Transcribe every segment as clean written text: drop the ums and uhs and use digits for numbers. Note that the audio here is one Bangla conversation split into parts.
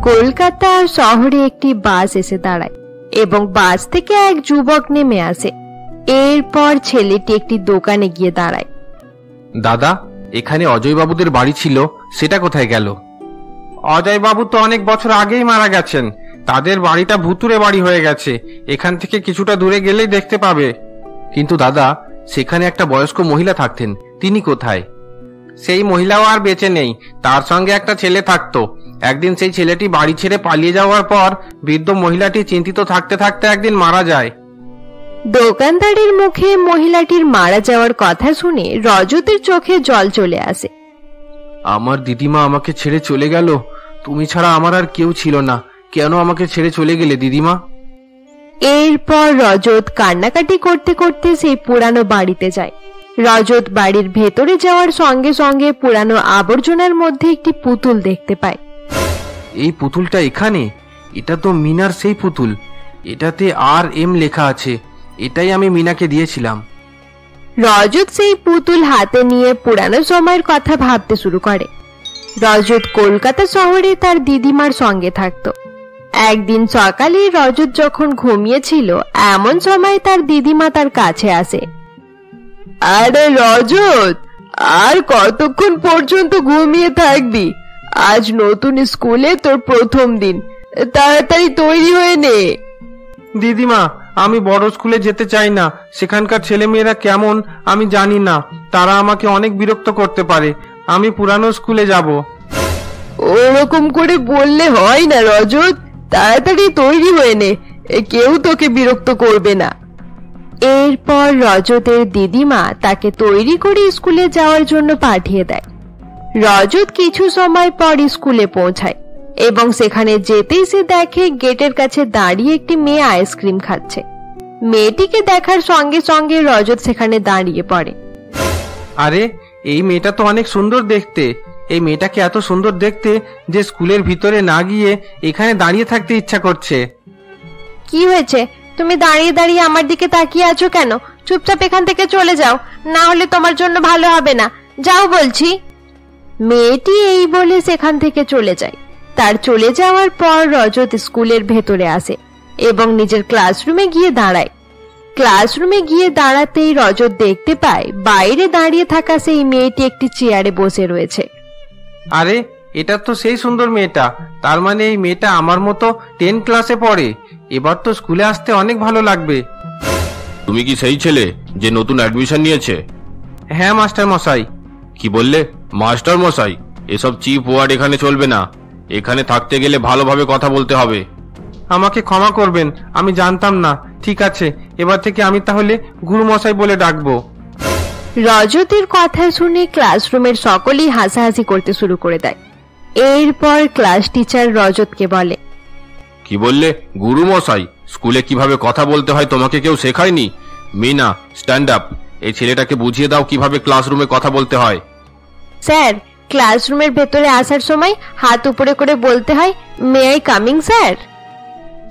কলকাতা শহরে একটি বাস এসে দাঁড়ায় এবং বাস থেকে এক যুবক নেমে আসে। এরপর ছেলেটি একটি দোকানে গিয়ে দাঁড়ায়। দাদা, এখানে অজয় বাবুদের বাড়ি ছিল, সেটা কোথায় গেল? অজয় বাবু তো অনেক বছর আগেই মারা গেছেন। তাদের বাড়িটা ভুতুরে বাড়ি হয়ে গেছে। এখান থেকে কিছুটা দূরে গেলেই দেখতে পাবে। কিন্তু দাদা, সেখানে একটা বয়স্ক মহিলা থাকতেন, তিনি কোথায়? সেই মহিলাও আর বেঁচে নেই। তার সঙ্গে একটা ছেলে থাকতো। একদিন সেই ছেলেটি বাড়ি ছেড়ে পালিয়ে যাওয়ার পর বৃদ্ধ মহিলাটি চিন্তিত থাকতে থাকতে একদিন মারা যায়। দোকানদারের মুখে মহিলাটির মারা যাওয়ার কথা শুনে রজতের চোখে জল চলে আসে। আমার দিদিমা আমাকে ছেড়ে চলে গেল। তুমি ছাড়া আমার আর কেউ ছিল না। কেন আমাকে ছেড়ে চলে গেলে দিদিমা? এরপর রজত কান্নাকাটি করতে করতে সেই পুরানো বাড়িতে যায়। রজত বাড়ির ভেতরে যাওয়ার সঙ্গে সঙ্গে পুরানো আবর্জনার মধ্যে একটি পুতুল দেখতে পায়। এই পুতুলটা এখানে? এটা তো মিনার সেই পুতুল। এটাতে RM লেখা আছে। এটাই আমি মিনাকে দিয়েছিলাম। রজত সেই পুতুল হাতে নিয়ে পুরানো সময়ের কথা ভাবতে শুরু করে। রজত কলকাতা শহরে তার দিদিমার সঙ্গে থাকতো। একদিন সকালে রজত যখন ঘুমিয়েছিল, এমন সময় তার দিদিমা তার কাছে আসে। আরে রজত, আর কতক্ষণ পর্যন্ত ঘুমিয়ে থাকবি? আজ নতুন স্কুলে তোর প্রথম দিন, তাড়াতাড়ি তৈরি হয়ে নে। দিদিমা, আমি বড় স্কুলে যেতে চাই না। সেখানকার ছেলেমেয়েরা কেমন আমি জানি না। তারা আমাকে অনেক বিরক্ত করতে পারে। আমি পুরানো স্কুলে যাব। ওরকম করে বললে হয় না রজত, তাড়াতাড়ি তৈরি হয়ে নে, কেউ তোকে বিরক্ত করবে না। এরপর রজতের দিদিমা তাকে তৈরি করে স্কুলে যাওয়ার জন্য পাঠিয়ে দেয়। রজত কিছু সময় পর স্কুলে পৌঁছায় এবং সেখানে যেতেই সে দেখে গেটের কাছে দাঁড়িয়ে একটি মেয়ে আইসক্রিম খাচ্ছে। মেয়েটিকে দেখার সঙ্গে সঙ্গে রজত সেখানে দাঁড়িয়ে পড়ে। আরে, এই মেয়েটা তো অনেক সুন্দর দেখতে। এই মেয়েটাকে এত সুন্দর দেখতে যে স্কুলের ভিতরে না গিয়ে এখানে দাঁড়িয়ে থাকতে ইচ্ছা করছে। কি হয়েছে? তুমি দাঁড়িয়ে দাঁড়িয়ে আমার দিকে তাকিয়ে আছো কেন? চুপচাপ এখান থেকে চলে যাও, না হলে তোমার জন্য ভালো হবে না। যাও বলছি। মেয়েটি এই বলে সেখান থেকে চলে যায়। তার চলে যাওয়ার পর রজত স্কুলের ভেতরে আসে এবং নিজের ক্লাসরুমে গিয়ে দাঁড়ায়। ক্লাসরুমে গিয়ে দাঁড়াতেই রজত দেখতে পায় বাইরে দাঁড়িয়ে থাকা সেই মেয়েটি একটি চেয়ারে বসে রয়েছে। আরে, এটা তো সেই সুন্দর মেয়েটা। তার মানে এই মেয়েটা আমার মতো 10 ক্লাসে পড়ে। এবার তো স্কুলে আসতে অনেক ভালো লাগবে। তুমি কি সেই ছেলে যে নতুন অ্যাডমিশন নিয়েছে? হ্যাঁ মাস্টার মশাই। কি বললে? মাস্টার মশাই? এসব চিপ ওয়ার্ড এখানে চলবে না। এখানে থাকতে গেলে ভালোভাবে কথা বলতে হবে। আমাকে ক্ষমা করবেন, আমি জানতাম না। ঠিক আছে, এবার থেকে আমি তাহলে গুরু মশাই বলে ডাকবো। রজতের কথা শুনে ক্লাসরুমের সকলেই হাসাহাসি করতে শুরু করে দেয়। এরপর ক্লাস টিচার রজতকে বলে, কি বললে? গুরু মশাই? স্কুলে কিভাবে কথা বলতে হয় তোমাকে কেউ শেখায়নি? Mina, stand up. এই ছেলেটাকে বুঝিয়ে দাও কিভাবে ক্লাসরুমে কথা বলতে হয়। স্যার, ক্লাসরুমের ভেতরে আসার সময় হাত উপরে করে বলতে হয়, মে আই কামিং স্যার।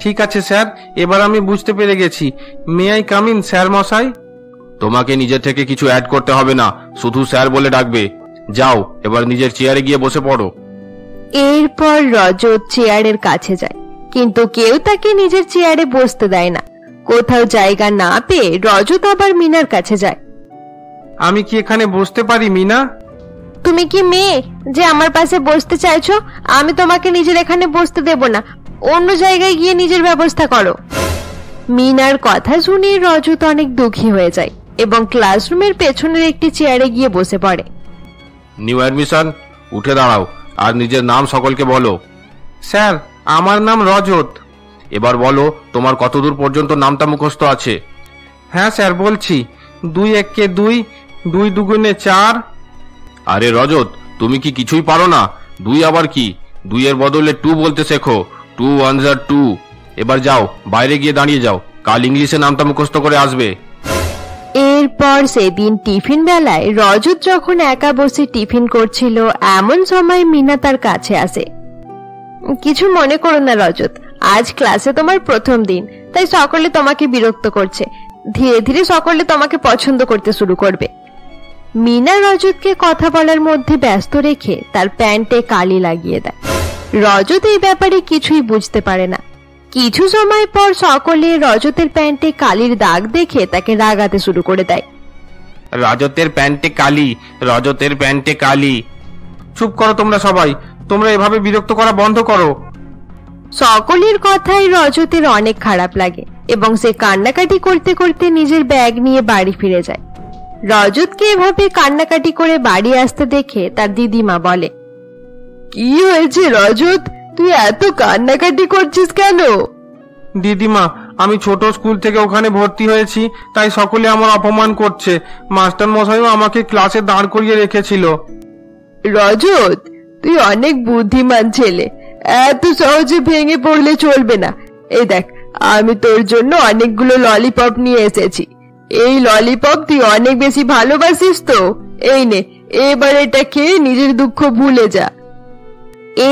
ঠিক আছে স্যার, এবার আমি বুঝতে পেরে গেছি। May I come in sir মশাই? তোমাকে নিজে থেকে কিছু অ্যাড করতে হবে না, শুধু স্যার বলে ডাকবে। যাও, এবার নিজের চেয়ারে গিয়ে বসে পড়ো। এরপর রজত চেয়ারের কাছে যায়, কিন্তু কেউ তাকে নিজের চেয়ারে বসতে দেয় না। কোথাও জায়গা না পেয়ে রজত আবার মিনার কাছে যায়। আমি কি এখানে বসতে পারি মিনা? তুমি কি মেয়ে যে আমার পাশে বসতে চাইছো? আমি তোমাকে নিজের এখানে বসতে দেব না, অন্য জায়গায় গিয়ে নিজের ব্যবস্থা করো। মিনার কথা শুনে রজত অনেক দুঃখী হয়ে যায় এবং ক্লাসরুমের পেছনের একটি চেয়ারে গিয়ে বসে পড়ে। নিউ অ্যাডমিশন, উঠে দাঁড়াও আর নিজের নাম সকলকে বলো। স্যার, আমার নাম রজত। এবার বলো তোমার কতদূর পর্যন্ত নামটা মুখস্থ আছে? হ্যাঁ স্যার, বলছি। 2 1 2, 2 2 4। আরে রজত, তুমি কি কিছুই পারো না? 2 আবার কি? 2 এর বদলে 2 বলতে শেখো। 2 1 2। এবার যাও, বাইরে গিয়ে দাঁড়িয়ে যাও। কাল ইংলিশে নামটা মুখস্থ করে আসবে। এরপর সেদিন টিফিন বেলায় রজত যখন একা বসে টিফিন করছিল, এমন সময় মিনা তার কাছে আসে। কিছু মনে করো না রজত, আজ ক্লাসে তোমার প্রথম দিন, তাই সকলে তোমাকে বিরক্ত করছে। ধীরে ধীরে সকলে তোমাকে পছন্দ করতে শুরু করবে। মিনা রজতকে কথা বলার মধ্যে ব্যস্ত রেখে তার প্যান্টে কালি লাগিয়ে দেয়। রজত এই ব্যাপারে কিছুই বুঝতে পারে না। কিছু সময় পর সকলে রজতের প্যান্টে কালির দাগ দেখে তাকে রাগাতে শুরু করে দেয়। রজতের প্যান্টে কালি, রজতের প্যান্টে কালি। চুপ করো তোমরা সবাই, তোমরা এভাবে বিরক্ত করা বন্ধ করো। সকলের কথাই রজতের অনেক খারাপ লাগে এবং সে কান্নাকাটি করতে করতে নিজের ব্যাগ নিয়ে বাড়ি ফিরে যায়। রজতকে এভাবে কান্নাকাটি করে বাড়ি আসতে দেখে তার দিদিমা বলে, কি হয়েছে রজত, তুই এত কান্নাকাটি করছিস কেন? দিদিমা, আমি ছোট স্কুল থেকে ওখানে ভর্তি হয়েছি, তাই সকলে আমার অপমান করছে। মাস্টার মশাইও আমাকে ক্লাসে দাঁড় করিয়ে রেখেছিল। রজত, তুই অনেক বুদ্ধিমান ছেলে, এত সহজে ভেঙে পড়লে চলবে না। এই দেখ, আমি তোর জন্য অনেকগুলো ললিপপ নিয়ে এসেছি। এই ললিপপ তুই অনেক বেশি ভালোবাসিস তো, এই নে, এবার এটা খেয়ে নিজের দুঃখ ভুলে যা।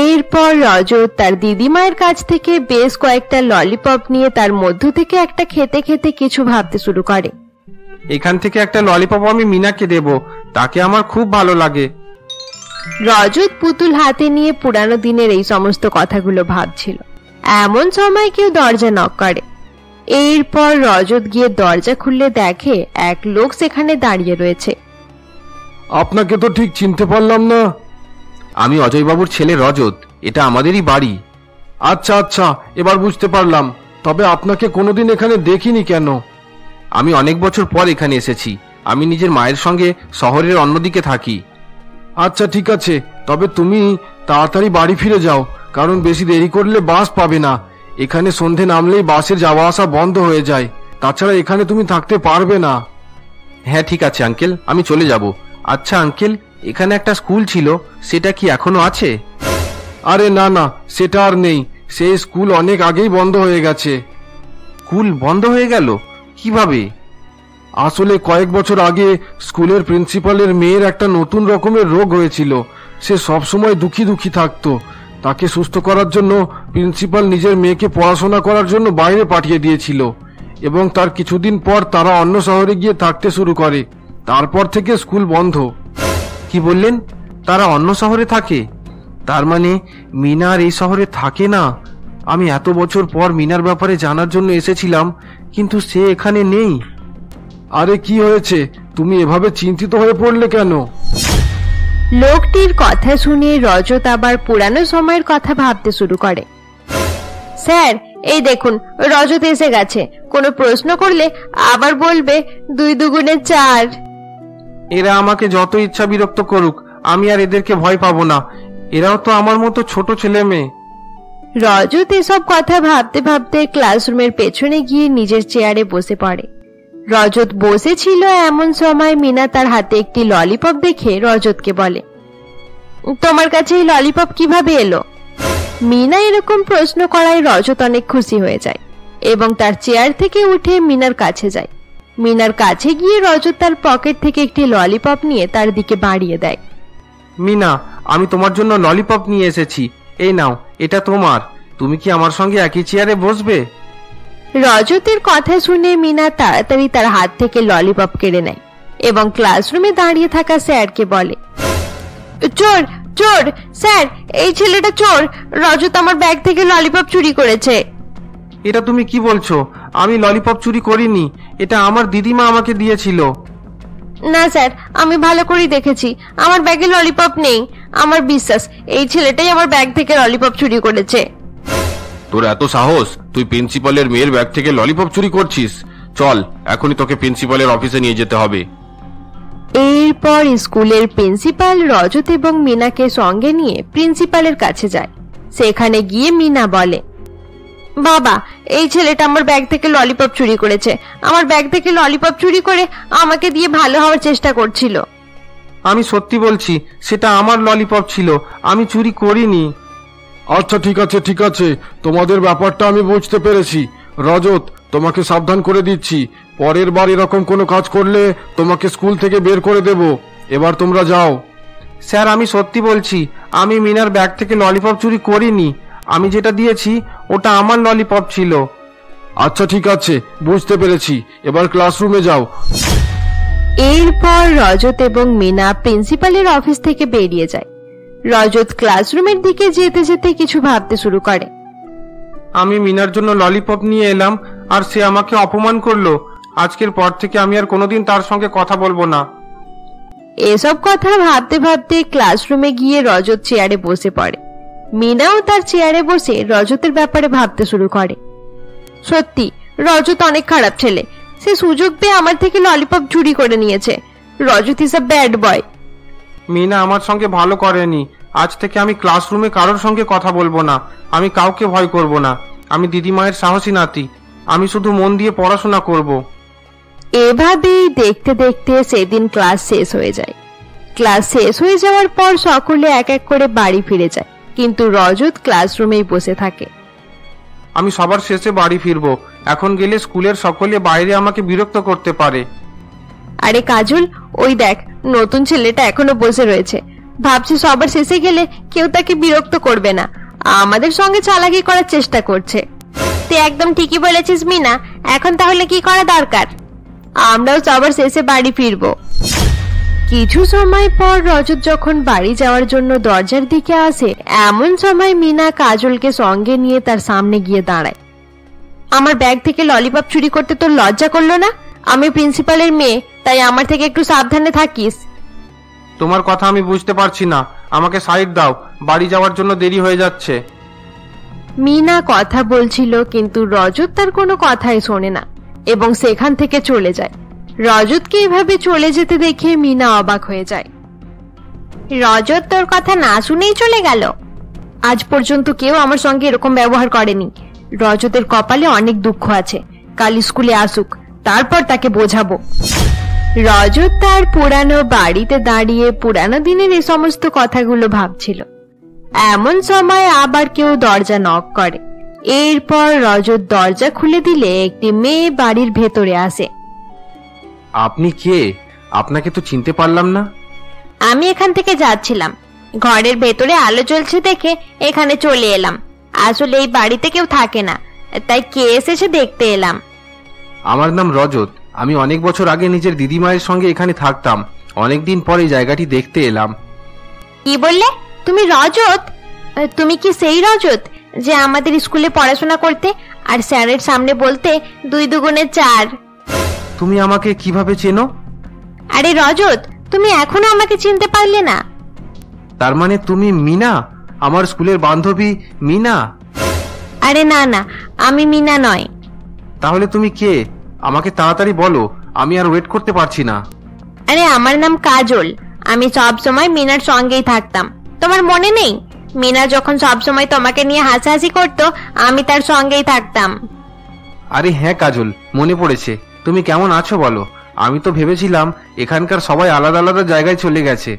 এরপর রজত তার দিদিমায়ের কাছ থেকে বেশ কয়েকটা ললিপপ নিয়ে তার মধ্য থেকে একটা খেতে খেতে কিছু ভাবতে শুরু করে। এখান থেকে একটা ললিপপ আমি মিনাকে দেব, তাকে আমার খুব ভালো লাগে। রজত পুতুল হাতে নিয়ে পুরানো দিনের এই সমস্ত কথাগুলো ভাবছিল। এমন সময় কেউ দরজা নক করে। এরপর রজত গিয়ে দরজা খুললে দেখে এক লোক সেখানে দাঁড়িয়ে রয়েছে। আপনাকে তো ঠিক চিনতে পারলাম না। আমি অজয়বাবুর ছেলে রজত, এটা আমাদেরই বাড়ি। আচ্ছা আচ্ছা, এবার বুঝতে পারলাম। তবে আপনাকে কোনোদিন এখানে দেখিনি কেন? আমি অনেক বছর পর এখানে এসেছি। আমি নিজের মায়ের সঙ্গে শহরের অন্যদিকে থাকি। আচ্ছা ঠিক আছে, তবে তুমি তাড়াতাড়ি বাড়ি ফিরে যাও, কারণ বেশি দেরি করলে বাস পাবে না। এখানে সন্ধে নামলেই বাসের যাওয়া আসা বন্ধ হয়ে যায়। তাছাড়া এখানে তুমি থাকতে পারবে না। হ্যাঁ ঠিক আছে আঙ্কেল, আমি চলে যাব। আচ্ছা আঙ্কেল, এখানে একটা স্কুল ছিল, সেটা কি এখনো আছে? আরে না না, সেটা আর নেই। সেই স্কুল অনেক আগেই বন্ধ হয়ে গেছে। স্কুল বন্ধ হয়ে গেল? কিভাবে? আসলে কয়েক বছর আগে স্কুলের প্রিন্সিপালের মেয়ের একটা নতুন রকমের রোগ হয়েছিল। সে সবসময় দুঃখী দুঃখী থাকতো। তাকে সুস্থ করার জন্য প্রিন্সিপাল নিজের মেয়েকে পড়াশোনা করার জন্য বাইরে পাঠিয়ে দিয়েছিল এবং তার কিছুদিন পর তারা অন্য শহরে গিয়ে থাকতে শুরু করে। তারপর থেকে স্কুল বন্ধ। কি বললেন? তারা অন্য শহরে থাকে? তার মানে মিনা আর এই শহরে থাকে না। আমি এত বছর পর মিনার ব্যাপারে জানার জন্য এসেছিলাম, কিন্তু সে এখানে নেই। আরে কি হয়েছে, তুমি এভাবে চিন্তিত হয়ে পড়লে কেন? লোকটির কথা শুনে রজত আবার পুরানো সময়ের কথা ভাবতে শুরু করে। স্যার, এই দেখুন, রজত এসে গেছে। কোনো প্রশ্ন করলে আবার বলবে 2 দুগুণে 4। এরা আমাকে যত ইচ্ছা বিরক্ত করুক, আমি আর এদেরকে ভয় পাবো না। এরাও তো আমার মতো ছোট ছেলে মেয়ে। রজত এসব কথা ভাবতে ভাবতে ক্লাসরুমের পেছনে গিয়ে নিজের চেয়ারে বসে পড়ে। রজত বসেছিল এমন সময় মিনা তার হাতে একটি ললিপপ দেখে রজতকে বলে, তোমার কাছে এই ললিপপ কিভাবে এলো? মিনা এরকম প্রশ্ন করায় রজত অনেক খুশি হয়ে যায় এবং তার চেয়ার থেকে উঠে মিনার কাছে যায়। মিনার কাছে গিয়ে রজত তার পকেট থেকে একটি ললিপপ নিয়ে তার দিকে বাড়িয়ে দেয়। মিনা, আমি তোমার জন্য ললিপপ নিয়ে এসেছি, এই নাও, এটা তোমার। তুমি কি আমার সঙ্গে একই চেয়ারে বসবে? রজতের কথা শুনে মিনা তাড়াতাড়ি তার হাত থেকে ললিপপ কেড়ে নেয় এবং ক্লাসরুমে দাঁড়িয়ে থাকা স্যারকে বলে, চোর চোর, স্যার এই ছেলেটা চোর। রজত আমার ব্যাগ থেকে ললিপপ চুরি করেছে। এটা তুমি কি বলছো? আমি ললিপপ চুরি করিনি, এটা আমার দিদিমা আমাকে দিয়েছিল। না স্যার, আমি ভালো করে দেখেছি, আমার ব্যাগে ললিপপ নেই। আমার বিশ্বাস এই ছেলেটাই আমার ব্যাগ থেকে ললিপপ চুরি করেছে। তোর এত সাহস, তুই প্রিন্সিপালের মেয়ের ব্যাগ থেকে ললিপপ চুরি করছিস? চল, এখনই তোকে প্রিন্সিপালের অফিসে নিয়ে যেতে হবে। এরপর স্কুলের প্রিন্সিপাল রজত এবং মিনাকে সঙ্গে নিয়ে প্রিন্সিপালের কাছে যায়। সেখানে গিয়ে মিনা বলে, বাবা, এই ছেলেটা আমার ব্যাগ থেকে ললিপপ চুরি করেছে। আমার ব্যাগ থেকে ললিপপ চুরি করে আমাকে দিয়ে ভালো হওয়ার চেষ্টা করছিল। আমি সত্যি বলছি, সেটা আমার ললিপপ ছিল, আমি চুরি করিনি। আচ্ছা ঠিক আছে ঠিক আছে, তোমাদের ব্যাপারটা আমি বুঝতে পেরেছি। রজত, তোমাকে সাবধান করে দিচ্ছি, পরের বার এরকম কোনো কাজ করলে তোমাকে স্কুল থেকে বের করে দেব। এবার তোমরা যাও। স্যার, আমি সত্যি বলছি, আমি মিনার ব্যাগ থেকে ললিপপ চুরি করিনি। আমি যেটা দিয়েছি ওটা আমার ললিপপ ছিল। আচ্ছা ঠিক আছে, বুঝতে পেরেছি, এবার ক্লাসরুমে যাও। এরপর রজত এবং মিনা প্রিন্সিপালের অফিস থেকে বেরিয়ে যায়। রজত ক্লাসরুমের দিকে যেতে যেতে কিছু ভাবতে শুরু করে। আমি মিনার জন্য ললিপপ নিয়ে এলাম আর সে আমাকে অপমান করলো। আজকের পর থেকে আমি আর কোনোদিন তার সঙ্গে কথা বলবো না। এসব কথা ভাবতে ভাবতে ক্লাসরুমে গিয়ে রজত চেয়ারে বসে পড়ে। মিনাও তার চেয়ারে বসে রজতের ব্যাপারে ভাবতে শুরু করে। সত্যি রজত অনেক খারাপ ছেলে। সে সুযোগ পেয়ে আমার থেকে ললিপপ চুরি করে নিয়েছে। Rajat is a bad boy. Meena আমার সঙ্গে ভালো করেনি। আজ থেকে আমি ক্লাসরুমে কারোর সঙ্গে কথা বলবো না। আমি কাউকে ভয় করব না। আমি দিদিমায়ের সাহসী নাতি। আমি শুধু মন দিয়ে পড়াশোনা করব। এভাবেই দেখতে দেখতে সেদিন ক্লাস শেষ হয়ে যায়। ক্লাস শেষ হয়ে যাওয়ার পর সকলে এক এক করে বাড়ি ফিরে যায়, কিন্তু রজত ক্লাসরুমেই বসে থাকে। আমি সবার শেষে বাড়ি ফিরবো। এখন গেলে স্কুলের সকলে বাইরে আমাকে বিরক্ত করতে পারে। আরে কাজল, ওই দেখ নতুন ছেলেটা এখনো বসে রয়েছে। ভাবছি সবার শেষে গেলে কেউ তাকে বিরক্ত করবে না। আমাদের সঙ্গে চালাকি করার চেষ্টা করছে। তুই একদম ঠিকই বলেছিস মিনা। এখন তাহলে কি করা দরকার? আমরাও সবার শেষে বাড়ি ফিরবো। কিছু সময় পর রজত যখন বাড়ি যাওয়ার জন্য দরজার দিকে আসে, এমন সময় মিনা কাজলকে সঙ্গে নিয়ে তার সামনে গিয়ে দাঁড়ায়। আমার ব্যাগ থেকে ললিপপ চুরি করতে তোর লজ্জা করলো না? আমি প্রিন্সিপালের মেয়ে, তাই আমার থেকে একটু সাবধানে থাকিস। তোমার কথা আমি বুঝতে পারছি না। আমাকে সাইড দাও, বাড়ি যাওয়ার জন্য দেরি হয়ে যাচ্ছে। মিনা কথা বলছিল, কিন্তু রজত তার কোনো কথাই শোনে না এবং সেখান থেকে চলে যায়। রজতকে এভাবে চলে যেতে দেখে মিনা অবাক হয়ে যায়। রজত তোর কথা না শুনেই চলে গেল? আজ পর্যন্ত কেউ আমার সঙ্গে এরকম ব্যবহার করেনি। রজতের কপালে অনেক দুঃখ আছে। কাল স্কুলে আসুক, তারপর তাকে বোঝাবো। রজত তার পুরানো বাড়িতে দাঁড়িয়ে পুরানো দিনের এই সমস্ত কথাগুলো ভাবছিল। এমন সময় আবার কেউ দরজা নক করে। এরপর রজত দরজা খুলে দিলে একটি মেয়ে বাড়ির ভেতরে আসে। আপনি কে? আপনাকে তো চিনতে পারলাম না। আমি এখান থেকে যাচ্ছিলাম, ঘরের ভেতরে আলো জ্বলছে দেখে এখানে চলে এলাম। আসলে এই বাড়িতে কেউ থাকে না, তাই কে এসেছে দেখতে এলাম। আমার নাম রজত। আমি অনেক বছর আগে নিজের দিদিমায়ের সঙ্গে এখানে থাকতাম। অনেকদিন পরে জায়গাটি দেখতে এলাম। কি বললে? তুমি রজত? তুমি কি সেই রজত যে আমাদের স্কুলে পড়াশোনা করতে আর স্যারের সামনে বলতে 2 দুগুণে 4? তুমি আমাকে কিভাবে চেনো? আরে রজত, তুমি এখনো আমাকে চিনতে পারলে না? তার মানে তুমি মিনা, আমার স্কুলের বান্ধবী মিনা? আরে না না, আমি মিনা নয়। তাহলে তুমি কে? আমাকে তাড়াতাড়ি বলো, আমি আর ওয়েট করতে পারছি না। আরে আমার নাম কাজল। আমি সব সময় মিনার সঙ্গেই থাকতাম। তোমার মনে নেই? মিনা যখন সব সময় তোমাকে নিয়ে হাসাহাসি করতো, আমি তার সঙ্গেই থাকতাম। আরে হ্যাঁ কাজল, মনে পড়েছে। তুমি কেমন আছো বলো? আমি তো ভেবেছিলাম এখানকার সবাই আলাদা আলাদা জায়গায় চলে গেছে।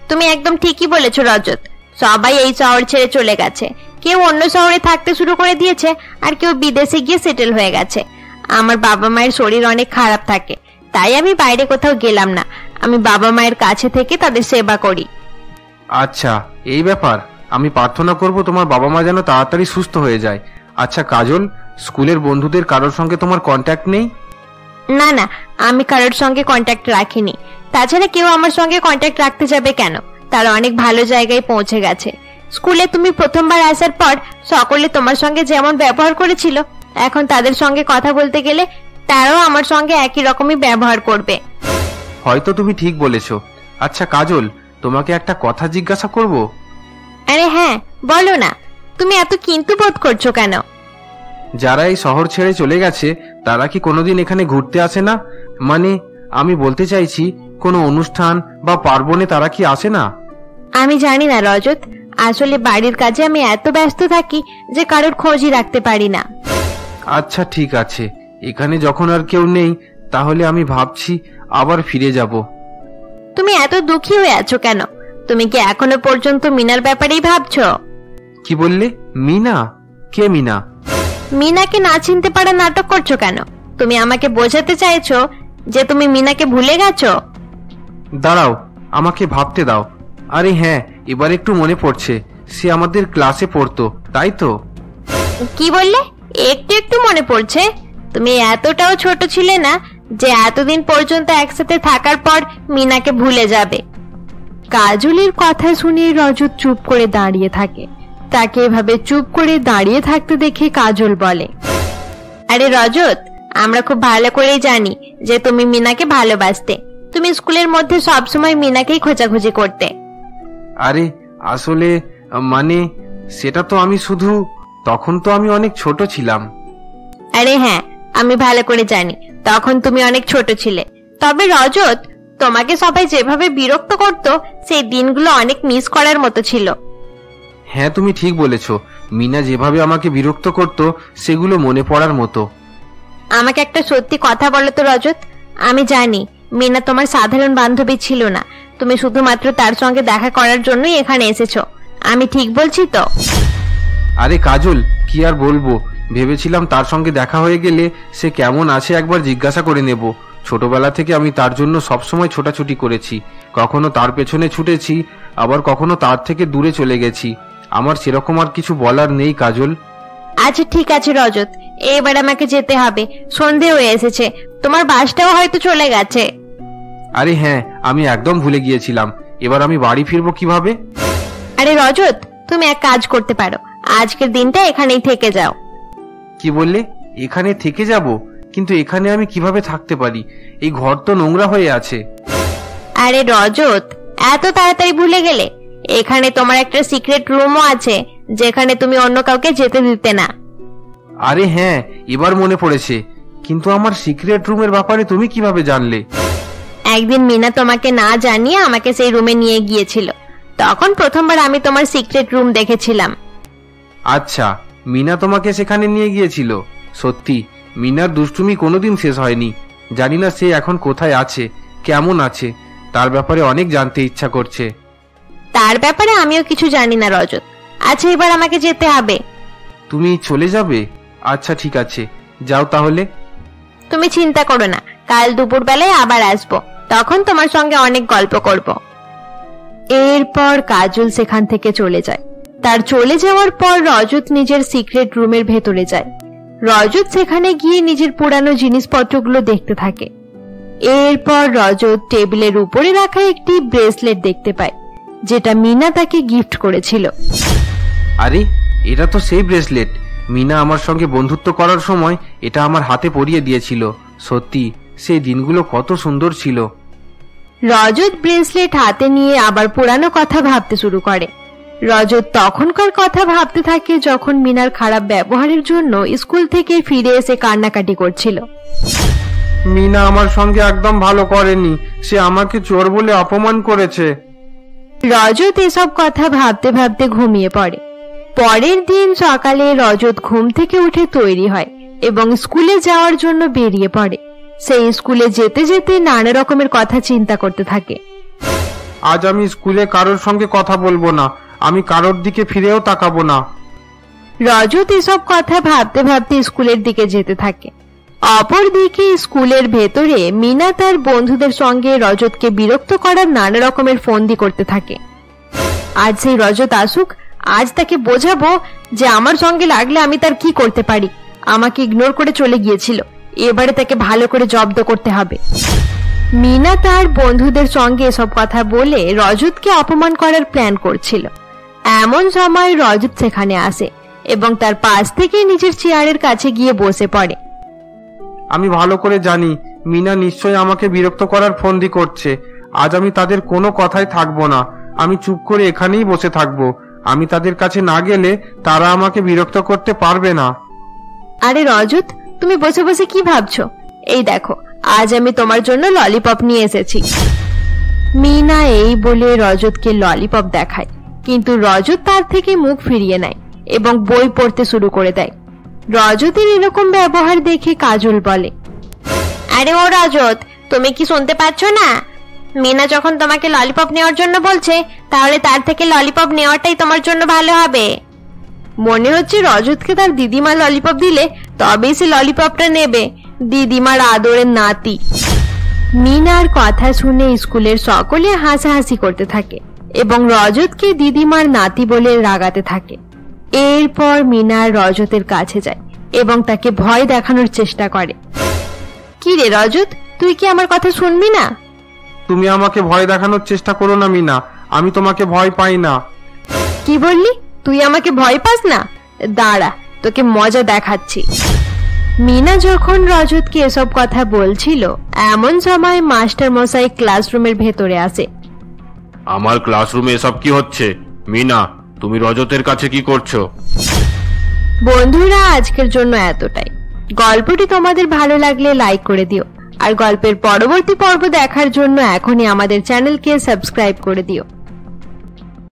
তুমি একদম ঠিকই বলেছো রজত। সবাই এই শহর ছেড়ে চলে গেছে। কেউ অন্য শহরে থাকতে শুরু করে দিয়েছে, আর কেউ বিদেশে গিয়ে সেটেল হয়ে গেছে। আমার বাবা মায়ের শরীর অনেক খারাপ থাকে, তাই আমি বাইরে কোথাও গেলাম না। আমি বাবা মায়ের কাছে থেকে তাদের সেবা করি। আচ্ছা, এই ব্যাপার। আমি প্রার্থনা করব তোমার বাবা মা যেন তাড়াতাড়ি সুস্থ হয়ে যায়। আচ্ছা কাজল, স্কুলের বন্ধুদের কারোর সঙ্গে তোমার কন্ট্যাক্ট নেই? না না, আমি কারোর সঙ্গে কন্ট্যাক্ট রাখিনি। তাছাড়া কেউ আমার সঙ্গে কন্ট্যাক্ট রাখতে যাবে কেন? তারা অনেক ভালো জায়গায় পৌঁছে গেছে। স্কুলে তুমি প্রথমবার আসার পর সকলে তোমার সঙ্গে যেমন ব্যবহার করেছিল, এখন তাদের সঙ্গে কথা বলতে গেলে তারাও আমার সঙ্গে একই রকমই ব্যবহার করবে। হয়তো তুমি ঠিক বলেছো। আচ্ছা কাজল, তোমাকে একটা কথা জিজ্ঞাসা করব? আরে হ্যাঁ, বলো না। তুমি এত কিন্তু বোধ করছো কেন? যারা এই শহর ছেড়ে চলে গেছে তারা কি কোনোদিন এখানে ঘুরতে আসে না? মানে আমি বলতে চাইছি, কোনো অনুষ্ঠান বা পার্বণে তারা কি আসে না? আমি জানি না রজত। আসলে বাড়ির কাজে আমি এত ব্যস্ত থাকি যে কারোর খোঁজই রাখতে পারি না। আচ্ছা ঠিক আছে, এখানে যখন আর কেউ নেই তাহলে আমি ভাবছি আবার ফিরে যাব। তুমি এত দুঃখী হয়ে আছো কেন? তুমি কি এখনো পর্যন্ত মিনার ব্যাপারেই ভাবছো? কি বললে? মিনা? কে মিনা? মিনাকে না চিনতে পারা নাটক করছো কেন? তুমি আমাকে বোঝাতে চাইছো যে তুমি মিনাকে ভুলে গেছো? দাঁড়াও, আমাকে ভাবতে দাও। আরে হ্যাঁ, এবার একটু মনে পড়ছে। সে আমাদের ক্লাসে পড়তো, তাই তো? কি বললে? একটু একটু মনে পড়ছে? তুমি এতটাও ছোট ছিলে না যে এতদিন পর্যন্ত একসাথে থাকার পর মিনাকে ভুলে যাবে। কাজলের কথা শুনে রজত চুপ করে দাঁড়িয়ে থাকে। তাকে এভাবে চুপ করে দাঁড়িয়ে থাকতে দেখে কাজল বলে, আরে রজত, আমরা খুব ভালো করেই জানি যে তুমি মিনাকে ভালোবাসতে। তুমি স্কুলের মধ্যে সবসময় মিনাকেই খোঁজাখুঁজি করতে। আরে আসলে মানে সেটা তো আমি শুধু, তখন তো আমি অনেক ছোট ছিলাম। আরে হ্যাঁ, আমি ভালো করে জানি তখন তুমি অনেক ছোট ছিলে। তবে রজত, তোমাকে সবাই যেভাবে বিরক্ত করত সেই দিনগুলো অনেক মিস করার মতো ছিল। হ্যাঁ, তুমি ঠিক বলেছ। মিনা যেভাবে আমাকে বিরক্ত করত সেগুলো মনে পড়ার মতো। আমাকে একটা সত্যি কথা বলো তো রজত, আমি জানি মিনা তোমার সাধারণ বান্ধবী ছিল না। তুমি শুধুমাত্র তার সঙ্গে দেখা করার জন্যই এখানে এসেছো। আমি ঠিক বলছি তো? আরে কাজল, কি আর বলবো, ভেবেছিলাম তার সঙ্গে দেখা হয়ে গেলে সে কেমন আছে একবার জিজ্ঞাসা করে নেব। ছোটবেলা থেকে আমি তার জন্য সবসময় ছোটাছুটি করেছি, কখনো তার পেছনে ছুটেছি, আবার কখনো তার থেকে দূরে চলে গেছি। আমার সেরকম আর কিছু বলার নেই কাজল। আচ্ছা ঠিক আছে রজত, এবার আমাকে যেতে হবে, সন্ধে হয়ে এসেছে, তোমার বাসটাও হয়তো চলে গেছে। আরে হ্যাঁ, আমি একদম ভুলে গিয়েছিলাম। এবার আমি বাড়ি ফিরবো কিভাবে? আরে রজত, তুমি এক কাজ করতে পারো, আজকের দিনটা এখানেই থেকে যাও। কি বললে? এখানে থেকে যাব? কিন্তু এখানে আমি কিভাবে থাকতে পারি? এই ঘর তো নোংরা হয়ে আছে। আরে রজত, এত তাড়াতাড়ি ভুলে গেলে? এখানে তোমার একটা সিক্রেট রুমও আছে যেখানে তুমি অন্য কাউকে যেতে দিতে না। আরে হ্যাঁ, এবার মনে পড়েছে। কিন্তু আমার সিক্রেট রুমের ব্যাপারে তুমি কিভাবে জানলে? একদিন মিনা তোমাকে না জানিয়ে আমাকে সেই রুমে নিয়ে গিয়েছিল, তখন প্রথমবার আমি তোমার সিক্রেট রুম দেখেছিলাম। আচ্ছা, মিনা তোমাকে সেখানে নিয়ে গিয়েছিল? সত্যি, মিনার দুষ্টুমি কোনোদিন শেষ হয়নি। জানি না সে এখন কোথায় আছে, কেমন আছে, তার ব্যাপারে অনেক জানতে ইচ্ছা করছে। তার ব্যাপারে আমিও কিছু জানি না রজত। আচ্ছা, এবার আমাকে যেতে হবে। তুমি চলে যাবে? আচ্ছা ঠিক আছে, যাও তাহলে। তুমি চিন্তা করো না, কাল দুপুর বেলায় আবার আসবো, তখন তোমার সঙ্গে অনেক গল্প করব। এরপর কাজল সেখান থেকে চলে যায়। তার চলে যাওয়ার পর রজত নিজের সিক্রেট রুমের ভেতরে যায়। রজত সেখানে গিয়ে নিজের পুরানো জিনিসপত্রগুলো দেখতে থাকে। এরপর রজত টেবিলের উপরে রাখা একটি ব্রেসলেট দেখতে পায়, যেটা মিনা তাকে গিফট করেছিল। আরে, এটা তো সেই ব্রেসলেট। মিনা আমার সঙ্গে বন্ধুত্ব করার সময় এটা আমার হাতে পরিয়ে দিয়েছিল। সত্যি, সেই দিনগুলো কত সুন্দর ছিল। রজত ব্রেসলেট হাতে নিয়ে আবার পুরানো কথা ভাবতে শুরু করে। রজত তখনকার কথা ভাবতে থাকে যখন মিনার খারাপ ব্যবহারের জন্য স্কুল থেকে ফিরে এসে কান্নাকাটি করছিল। মিনা আমার সঙ্গে একদম ভালো করেনি, সে আমাকে চোর বলে অপমান করেছে। রজত এসব কথা ভাবতে ভাবতে ঘুমিয়ে পড়ে। পরের দিন সকালে রজত ঘুম থেকে উঠে তৈরি হয় এবং স্কুলে যাওয়ার জন্য বেরিয়ে পড়ে। সেই স্কুলে যেতে যেতে নানা রকমের কথা চিন্তা করতে থাকে। আজ আমি স্কুলে কারোর সঙ্গে কথা বলবো না, আমি কারোর দিকে ফিরেও তাকাবো না। রজত এসব কথা ভাবতে ভাবতে স্কুলের দিকে যেতে থাকে। অপরদিকে স্কুলের ভেতরে মিনা তার বন্ধুদের সঙ্গে রজতকে বিরক্ত করার নানা রকমের ফন্দি করতে থাকে। আজ সেই রজত আসুক, আজ তাকে বোঝাবো যে আমার সঙ্গে লাগলে আমি তার কি করতে পারি। আমাকে ইগনোর করে চলে গিয়েছিল, এবারে তাকে ভালো করে জব্দ করতে হবে। মিনা তার বন্ধুদের সঙ্গে এসব কথা বলে রজতকে অপমান করার প্ল্যান করছিল। এমন সময় রজত সেখানে আসে এবং তার পাশ থেকে নিজের চেয়ারের কাছে গিয়ে বসে পড়ে। আমি ভালো করে জানি মিনা নিশ্চয়ই আমাকে বিরক্ত করার ফন্দি করছে। আজ আমি তাদের কোনো কথায় থাকবো না, আমি চুপ করে এখানেই বসে থাকবো। আমি তাদের কাছে না গেলে তারা আমাকে বিরক্ত করতে পারবে না। আরে রজত, তুমি বসে বসে কি ভাবছো? এই দেখো, আজ আমি তোমার জন্য ললিপপ নিয়ে এসেছি। মিনা এই বলে রজতকে ললিপপ দেখায়, কিন্তু রজত তার থেকে মুখ ফিরিয়ে নেয় এবং বই পড়তে শুরু করে দেয়। রজতের এরকম ব্যবহার দেখে কাজল বলে, আরে ও রজত, তুমি কি শুনতে পাচ্ছ না? মিনা যখন তোমাকে ললিপপ নেওয়ার জন্য বলছে, তাহলে তার থেকে ললিপপ নেওয়াটাই তোমার জন্য ভালো হবে। মনে হচ্ছে রজতকে তার দিদিমা ললিপপ দিলে তবেই সে ললিপপটা নেবে, দিদিমার আদরের নাতি। মিনার কথা শুনে স্কুলের সকলে হাসাহাসি করতে থাকে এবং রজতকে দিদিমার নাতি বলে রাগাতে থাকে। এরপর মিনা রজতের কাছে যায় এবং তাকে ভয় দেখানোর চেষ্টা করে। কি রে রজত, তুই কি আমার কথা শুনবি না? তুমি আমাকে ভয় দেখানোর চেষ্টা করো না মিনা, আমি তোমাকে ভয় পাই না। কি বললি? তুই আমাকে ভয় পাস না? দাঁড়া, তোকে মজা দেখাচ্ছি। মিনা যখন রজতকে এসব কথা বলছিল এমন সময় মাস্টার মশাই ক্লাসরুমের ভেতরে আসে। আমার ক্লাসরুমে এসব কি হচ্ছে? মিনা, তুমি রজতের কাছে কি করছো? বন্ধুরা, আজকের জন্য এতটাই। গল্পটি তোমাদের ভালো লাগলে লাইক করে দিও, আর গল্পের পরবর্তী পর্ব দেখার জন্য এখনই আমাদের চ্যানেলকে সাবস্ক্রাইব করে দিও।